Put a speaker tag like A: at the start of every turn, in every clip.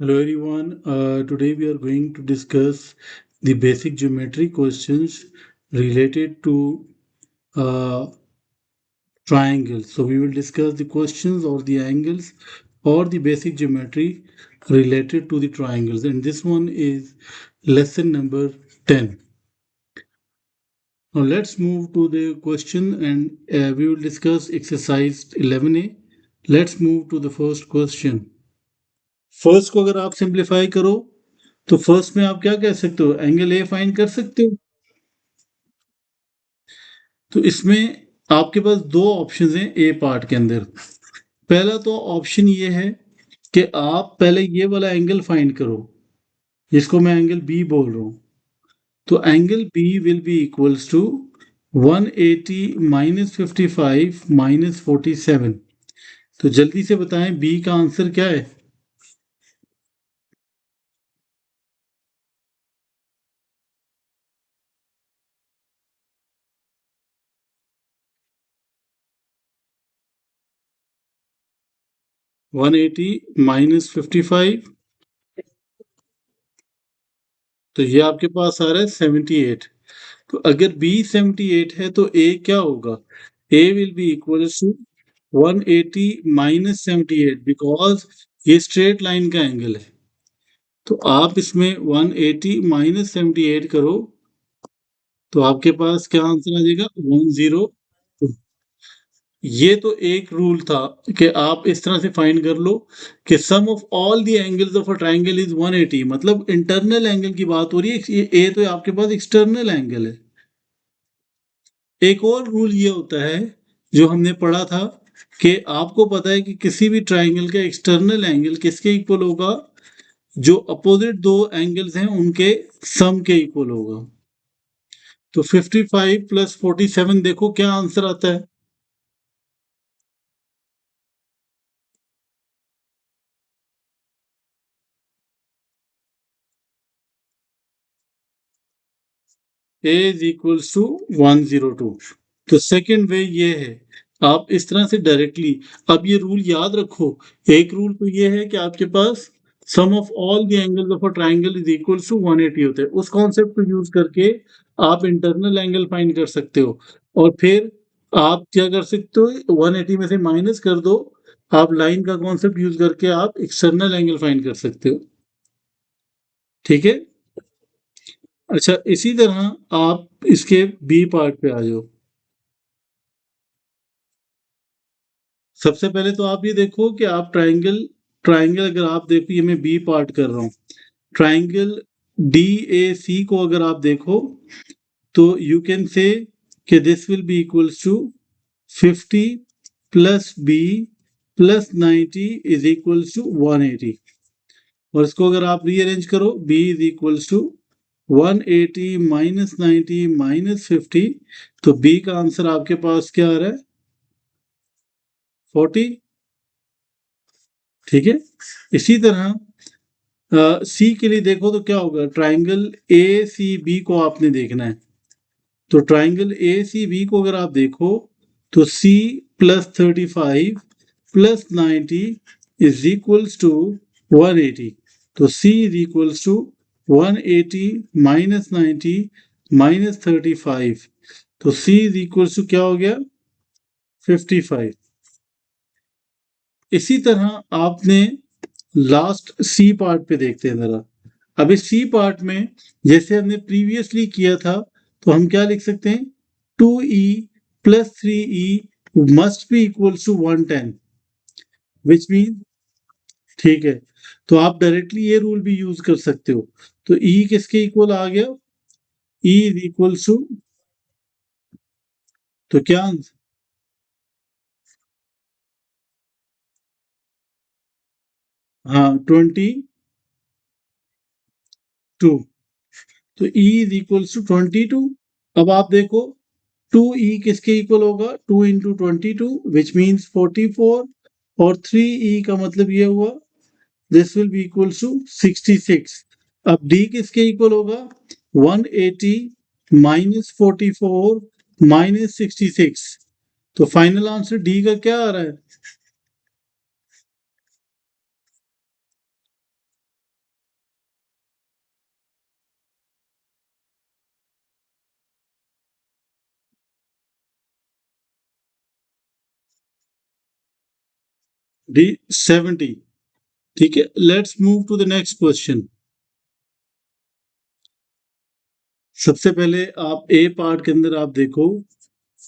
A: Hello everyone. Today we are going to discuss the basic geometry questions related to uh, triangles. So we will discuss the questions or the angles or the basic geometry related to the triangles. And this one is lesson number 10. Now let's move to the question and we will discuss exercise 11A. Let's move to the first question. First को अगर आप simplify करो तो first में आप क्या कह सकते हो, एंगल ए फाइंड कर सकते हो। तो इसमें आपके पास दो ऑप्शन हैं ए पार्ट के अंदर। पहला तो ऑप्शन ये है कि आप पहले ये वाला एंगल फाइंड करो, जिसको मैं एंगल बी बोल रहा हूं। तो angle b will be equals to 180 minus 55 minus 47। तो जल्दी से बताएं बी का आंसर क्या है। 180 माइनस 55, तो ये आपके पास आ रहा है 78। तो अगर बी 78 है तो ए क्या होगा, A will be equal to 180 minus 78 because ये स्ट्रेट लाइन का एंगल है। तो आप इसमें 180 माइनस 78 करो तो आपके पास क्या आंसर आ जाएगा, 102। ये तो एक रूल था कि आप इस तरह से फाइंड कर लो कि sum of all the angles of a triangle is 180, मतलब इंटरनल एंगल की बात हो रही है। ये ए तो आपके पास एक्सटर्नल एंगल है। एक और रूल ये होता है जो हमने पढ़ा था कि आपको पता है कि किसी भी ट्रायंगल का एक्सटर्नल एंगल किसके इक्वल होगा, जो अपोजिट दो एंगल्स हैं उनके सम के इक्वल होगा। तो 55 प्लस 47 देखो क्या आंसर आता है। ए इज इक्वल्स टू 102। तो सेकेंड वे ये है, आप इस तरह से डायरेक्टली, अब ये रूल याद रखो। एक रूल तो ये है कि आपके पास sum of all the angles of a triangle is equals to 180 होता है। उस कॉन्सेप्ट को यूज करके आप इंटरनल एंगल फाइंड कर सकते हो। और फिर आप क्या कर सकते हो, 180 में से माइनस कर दो, आप लाइन का कॉन्सेप्ट यूज करके आप एक्सटर्नल एंगल फाइंड कर सकते हो। ठीक है। अच्छा, इसी तरह आप इसके बी पार्ट पे आ जाओ। सबसे पहले तो आप ये देखो कि आप ट्रायंगल ट्रायंगल अगर आप देखो, ये मैं बी पार्ट कर रहा हूँ। ट्रायंगल डी ए सी को अगर आप देखो तो यू कैन से कि this will be equals to 50 plus B plus 90 is equals to 180। और इसको अगर आप रीअरेंज करो, b is equals to 180 minus 90 minus 50। तो बी का आंसर आपके पास क्या आ रहा है, 40। ठीक है। इसी तरह सी के लिए देखो तो क्या होगा, ट्राइंगल ए सी बी को आपने देखना है। तो ट्राइंगल ए सी बी को अगर आप देखो तो C plus 35 plus 90 is equals to 180। तो C is equals to 180 minus 90 minus 35। तो सी इज इक्वल्स टू क्या हो गया, 55। इसी तरह आपने लास्ट सी पार्ट पे देखते हैं जरा। अब इस सी पार्ट में जैसे हमने प्रीवियसली किया था, तो हम क्या लिख सकते हैं, 2e plus 3e must be equals to 110, which mean, ठीक है। तो आप डायरेक्टली ये रूल भी यूज कर सकते हो। तो e किसके इक्वल आ गया, e इज इक्वल्स टू, तो क्या, हाँ 22। तो e इज इक्वल्स टू 22। अब आप देखो 2e किसके इक्वल होगा, 2 इंटू 22 विच मीन्स 44। और 3e का मतलब ये हुआ, this will be equal to 66। अब d किसके इक्वल होगा, 180 माइनस 44 माइनस 66। तो फाइनल आंसर डी का क्या आ रहा है, डी 70। ठीक है, let's move to the next question. सबसे पहले आप ए पार्ट के अंदर आप देखो,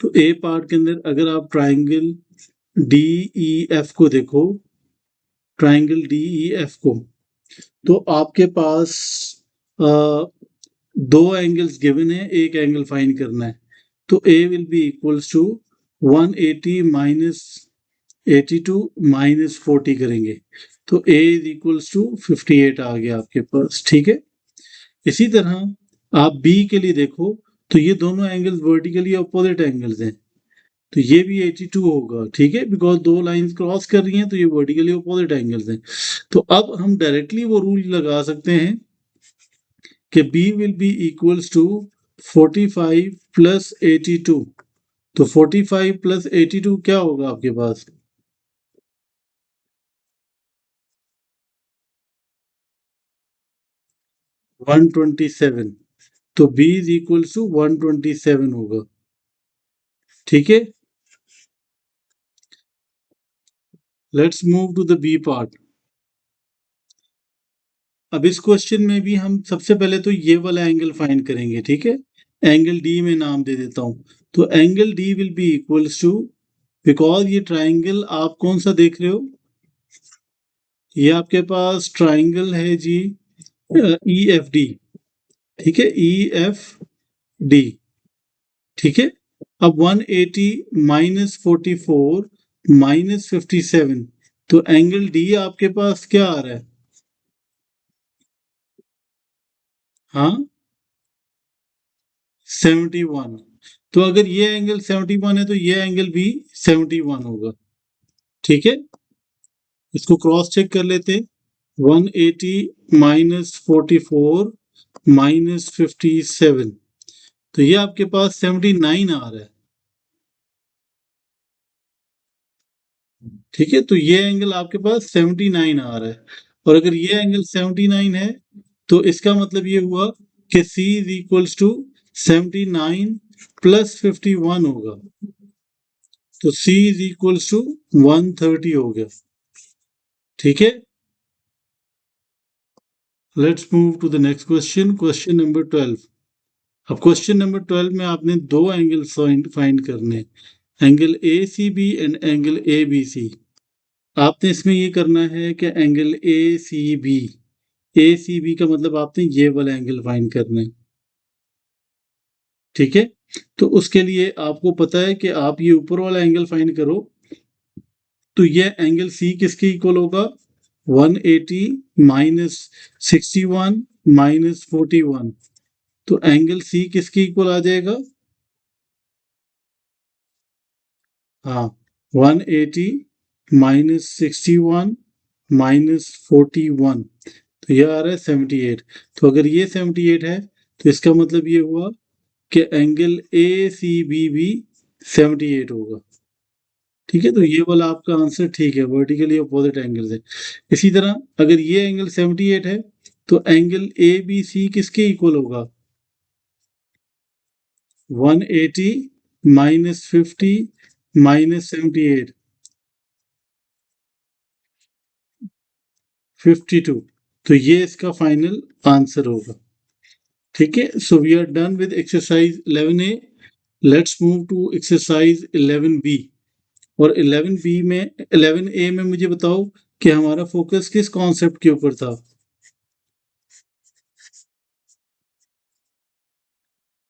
A: तो ए पार्ट के अंदर अगर आप ट्राइंगल डी ई एफ को देखो, ट्राइंगल डी ई एफ को, तो आपके पास दो एंगल्स गिवन है, एक एंगल फाइंड करना है। तो A will be equals to 180 minus 82 minus 40 करेंगे, तो ए इज इक्वल्स टू 58 आ गया आपके पास। ठीक है, इसी तरह आप बी के लिए देखो, तो ये दोनों एंगल्स वर्टिकली अपोजिट एंगल्स हैं, तो ये भी 82 होगा। ठीक है, बिकॉज दो लाइंस क्रॉस कर रही हैं, तो ये वर्टिकली अपोजिट एंगल्स हैं। तो अब हम डायरेक्टली वो रूल लगा सकते हैं कि b will be equals to 45 plus 82। तो 45 प्लस 82 क्या होगा आपके पास? 127। तो b इज इक्वल्स टू 127 होगा। ठीक है, let's move to the b part. अब इस क्वेश्चन में भी हम सबसे पहले तो ये वाला एंगल फाइंड करेंगे। ठीक है, एंगल डी में नाम दे देता हूं, तो angle d will be equals to, because ये ट्राइंगल आप कौन सा देख रहे हो, ये आपके पास ट्राइंगल है जी ई एफ डी। ठीक है, ई एफ डी। ठीक है, अब 180 माइनस 44 माइनस 57, तो एंगल डी आपके पास क्या आ रहा है? हाँ, 71। तो अगर ये एंगल 71 है, तो ये एंगल भी 71 होगा। ठीक है, इसको क्रॉस चेक कर लेते। 180 माइनस 44 माइनस 57, तो ये आपके पास 79 आ रहा है। ठीक है, तो ये एंगल आपके पास 79 आ रहा है, और अगर ये एंगल 79 है, तो इसका मतलब ये हुआ कि C is equals to 79 plus 51 होगा, तो C इज इक्वल्स टू 130 हो गया। ठीक है, let's move to the next question, question number 12। अब क्वेश्चन नंबर 12 में आपने दो एंगल फाइंड करने हैं, angle a c b and angle a B c. आपने इसमें ये करना है कि angle a c b, a c b का मतलब आपने ये वाला एंगल फाइंड करना है। ठीक है, तो उसके लिए आपको पता है कि आप ये ऊपर वाला एंगल फाइंड करो, तो ये एंगल सी किसके इक्वल होगा? 180 माइनस 61 माइनस 41, तो एंगल सी किसके इक्वल आ जाएगा? हाँ, 180 माइनस 61 माइनस 41, तो ये आ रहा है 78। तो अगर ये 78 है, तो इसका मतलब ये हुआ कि एंगल ए सी बी भी 78 होगा। ठीक है, तो ये वाला आपका आंसर ठीक है, वर्टिकली अपोजिट एंगल्स है। इसी तरह अगर ये एंगल 78 है, तो एंगल ए बी सी किसके इक्वल होगा? 180 माइनस 50 माइनस 78, 52। तो ये इसका फाइनल आंसर होगा। ठीक है, so we are done with exercise 11A। Let's move to exercise 11B। और 11B में 11A में मुझे बताओ कि हमारा फोकस किस कॉन्सेप्ट के ऊपर था?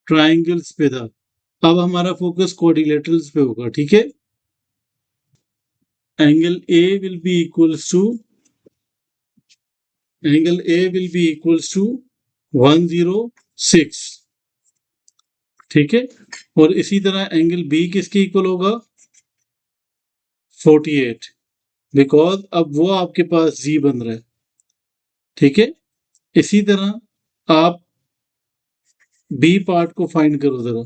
A: ट्राइंगल्स पे था। अब हमारा फोकस क्वाड्रिलेटरल्स पे होगा। ठीक है, angle a will be equals to, angle a will be equals to 106। ठीक है, और इसी तरह एंगल बी किसके इक्वल होगा? 48, बिकॉज अब वो आपके पास जी बन रहा है। ठीक है, इसी तरह आप बी पार्ट को फाइंड करो जरा।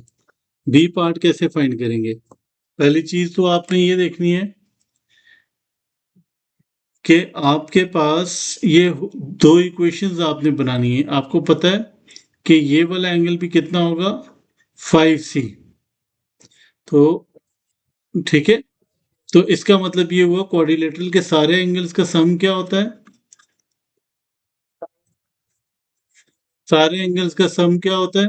A: बी पार्ट कैसे फाइंड करेंगे? पहली चीज तो आपने ये देखनी है कि आपके पास ये दो इक्वेशंस आपने बनानी है। आपको पता है कि ये वाला एंगल भी कितना होगा? 5C। तो ठीक है, तो इसका मतलब ये हुआ क्वाड्रिलेटरल के सारे एंगल्स का सम क्या होता है? सारे एंगल्स का सम क्या होता है?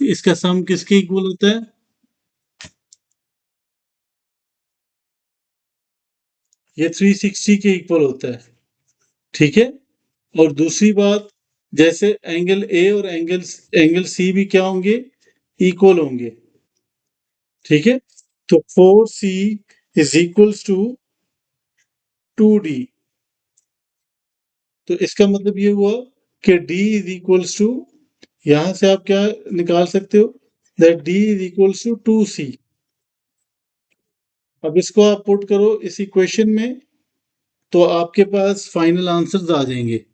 A: इसका सम किसके इक्वल होता है? ये 360 के इक्वल होता है। ठीक है। और दूसरी बात, जैसे एंगल ए और एंगल सी भी क्या होंगे? इक्वल होंगे। ठीक है। तो 4C is equals to 2D। तो इसका मतलब ये हुआ कि D इज इक्वल्स टू, यहां से आप क्या निकाल सकते हो? That D is equals to 2C। अब इसको आप पुट करो इस इक्वेशन में, तो आपके पास फाइनल आंसर्स आ जाएंगे।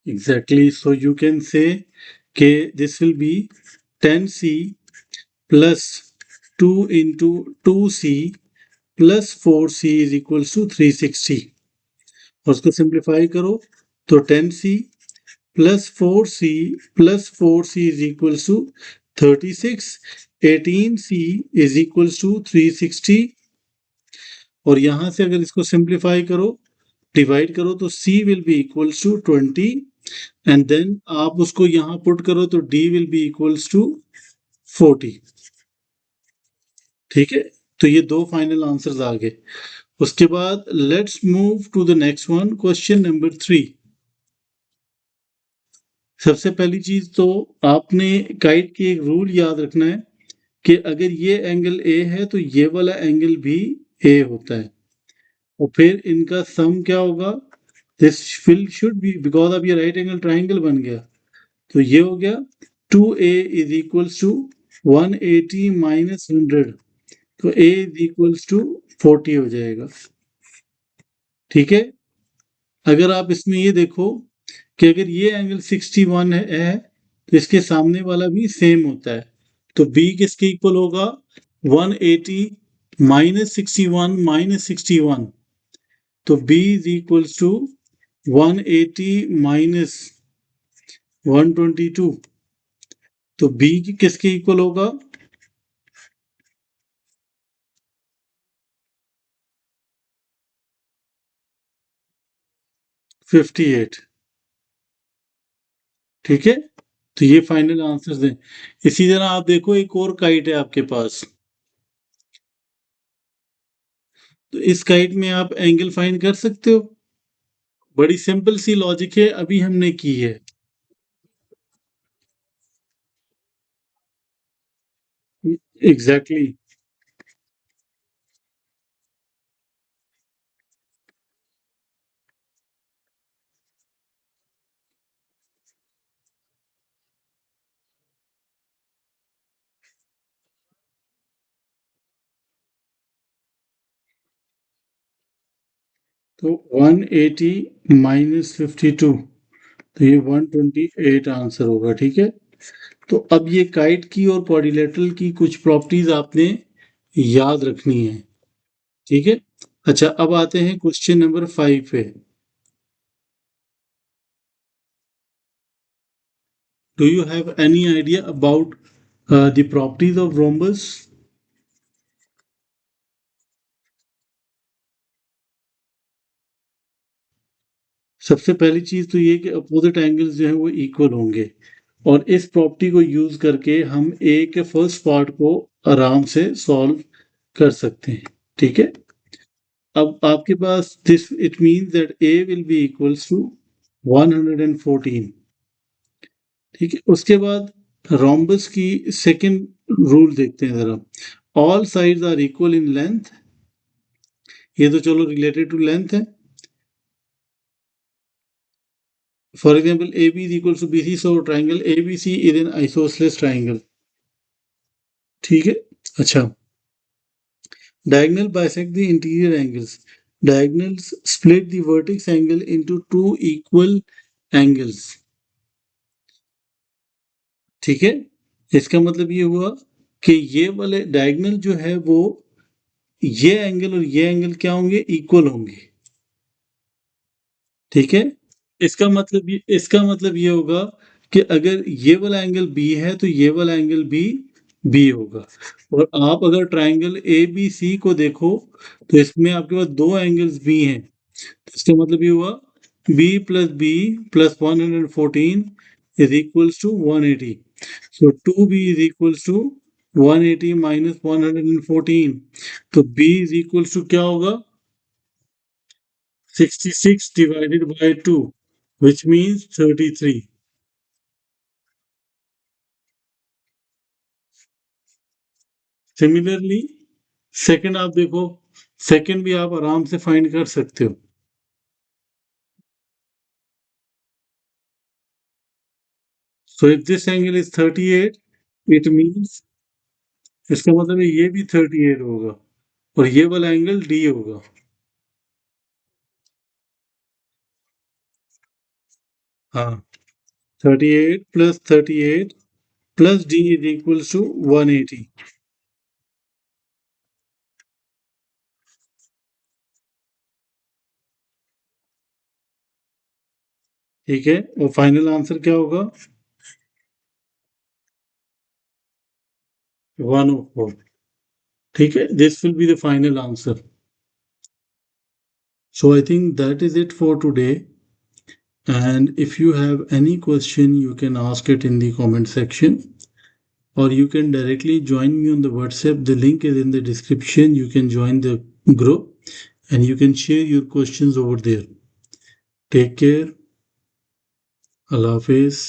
A: Exactly, so you can say कि this will be 10C plus 2 into 2C plus 4C is equals to 360। और उसको सिंप्लीफाई करो तो 10C plus 4C is equals to 36। 18C is equals to 360। और यहां से अगर इसको सिंप्लीफाई करो, डिवाइड करो, तो C will be equals to 20। And then आप उसको यहां पुट करो तो D will be equals to 40। ठीक है। तो ये दो फाइनल आंसर्स आ गए। उसके बाद let's move to the next one, question number 3। सबसे पहली चीज तो आपने काइट की एक रूल याद रखना है कि अगर ये एंगल ए है तो ये वाला एंगल भी ए होता है। और फिर इनका सम क्या होगा? This will should be, because अब ये राइट एंगल ट्राइंगल बन गया, तो ये हो गया 2A is equals to 180 minus 100। तो A इज इक्वल्स टू 40 हो जाएगा। ठीक है। अगर आप इसमें ये देखो कि अगर ये एंगल 61 है तो इसके सामने वाला भी सेम होता है। तो B किसके इक्वल होगा? 180 माइनस 61 माइनस 61। तो B is equals to 180 minus 122। तो B किसके इक्वल होगा? 58। ठीक है। तो ये फाइनल आंसर्स हैं। इसी तरह आप देखो एक और काइट है आपके पास। तो इस काइट में आप एंगल फाइंड कर सकते हो। बड़ी सिंपल सी लॉजिक है, अभी हमने की है। Exactly exactly. तो 180 माइनस 52, तो ये 128 आंसर होगा। ठीक है। तो अब ये काइट की और क्वाड्रिलेटरल की कुछ प्रॉपर्टीज आपने याद रखनी है। ठीक है। अच्छा, अब आते हैं क्वेश्चन नंबर 5 पे। Do you have any idea about the properties of rhombus? सबसे पहली चीज तो ये कि अपोजिट एंगल्स जो है वो इक्वल होंगे। और इस प्रॉपर्टी को यूज करके हम ए के फर्स्ट पार्ट को आराम से सॉल्व कर सकते हैं। ठीक है। अब आपके पास this it means that A will be equals to 114। ठीक है। उसके बाद रोम्बस की सेकंड रूल देखते हैं जरा। All sides are equal in length. ये तो चलो रिलेटेड टू लेंथ है। For example A B is equal to B C, so triangle A B C is an isosceles triangle. ठीक है। अच्छा, diagonal bisect the interior angles. Diagonals split the vertex angle into two equal angles. ठीक है। इसका मतलब ये हुआ कि ये वाले डायगोनल जो है वो ये एंगल और ये एंगल क्या होंगे? इक्वल होंगे। ठीक है। इसका मतलब ये होगा कि अगर ये वाला एंगल बी है तो ये वाला एंगल भी बी होगा। और आप अगर ट्राइंगल ए बी सी को देखो तो इसमें आपके पास दो एंगल्स बी हैं, तो इसका मतलब ये हुआ B plus B plus 114 is equals to 180। So 2b is equals to 180 minus 114, तो b इज इक्वल्स टू क्या होगा? 66 divided by 2, which means 33. Similarly second आप देखो, सेकंड भी आप आराम से फाइंड कर सकते हो। So if this angle is 38, it means इसका मतलब है ये भी 38 होगा और ये वाला एंगल डी होगा। हाँ, 38 plus 38 plus D is equals to 180। ठीक है, और फाइनल आंसर क्या होगा? 104। ठीक है, this will be the final answer. So I think that is it for today. And if you have any question, you can ask it in the comment section, or you can directly join me on the WhatsApp. The link is in the description. You can join the group and you can share your questions over there. Take care. Allah Hafiz.